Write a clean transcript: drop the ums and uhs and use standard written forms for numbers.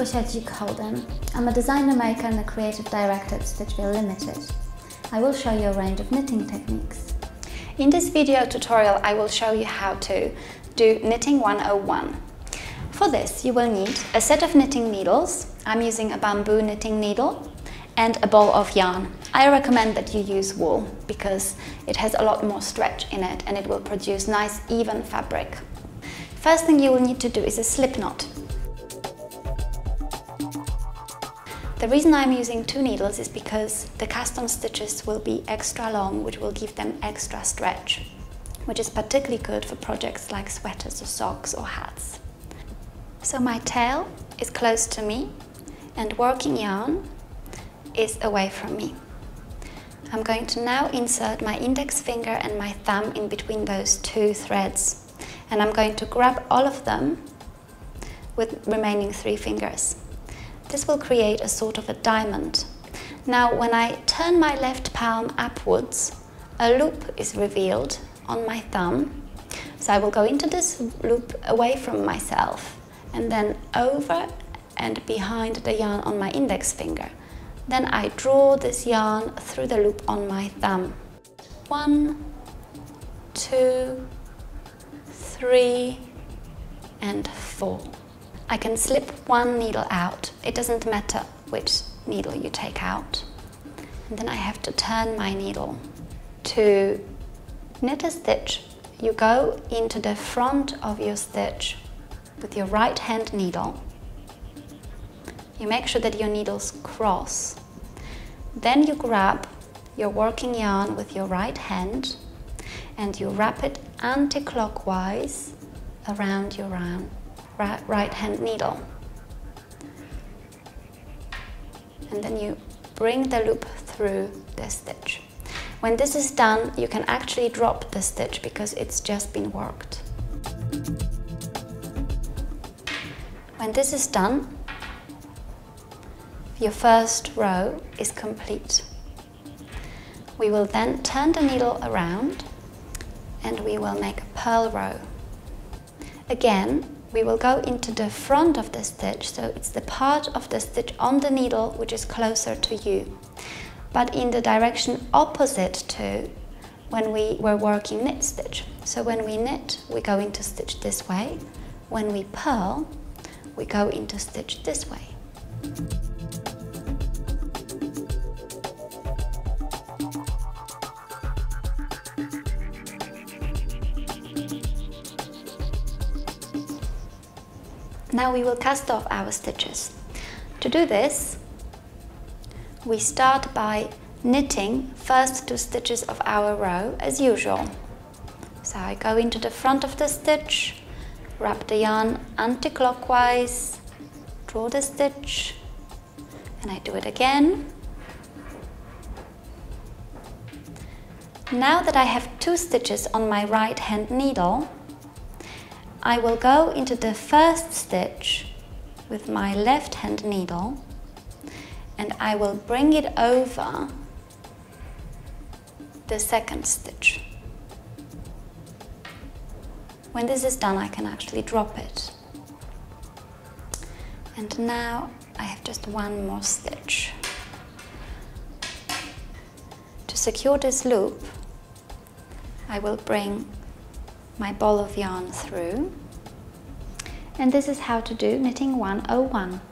Zosia Holden. I'm a designer, maker and a creative director at Stitchville Limited. I will show you a range of knitting techniques. In this video tutorial I will show you how to do Knitting 101. For this you will need a set of knitting needles. I'm using a bamboo knitting needle and a ball of yarn. I recommend that you use wool because it has a lot more stretch in it and it will produce nice even fabric. First thing you will need to do is a slip knot. The reason I'm using 2 needles is because the cast-on stitches will be extra long, which will give them extra stretch, which is particularly good for projects like sweaters or socks or hats. So my tail is close to me and working yarn is away from me. I'm going to now insert my index finger and my thumb in between those 2 threads, and I'm going to grab all of them with remaining 3 fingers. This will create a sort of a diamond. Now when I turn my left palm upwards, a loop is revealed on my thumb. So I will go into this loop away from myself and then over and behind the yarn on my index finger. Then I draw this yarn through the loop on my thumb. 1, 2, 3 and 4. I can slip 1 needle out. It doesn't matter which needle you take out. And then I have to turn my needle. To knit a stitch, you go into the front of your stitch with your right hand needle. You make sure that your needles cross. Then you grab your working yarn with your right hand and you wrap it anti-clockwise around your right hand needle. And then you bring the loop through the stitch. When this is done, you can actually drop the stitch because it's just been worked. When this is done, your first row is complete. We will then turn the needle around and we will make a purl row. Again, we will go into the front of the stitch, so it's the part of the stitch on the needle which is closer to you, but in the direction opposite to when we were working knit stitch. So when we knit, we go into stitch this way. When we purl, we go into stitch this way. Now we will cast off our stitches. To do this, we start by knitting first 2 stitches of our row as usual. So I go into the front of the stitch, wrap the yarn anti-clockwise, draw the stitch, and I do it again. Now that I have 2 stitches on my right hand needle, I will go into the first stitch with my left hand needle and I will bring it over the second stitch. When this is done, I can actually drop it. And now I have just 1 more stitch. To secure this loop, I will bring my ball of yarn through, and this is how to do Knitting 101.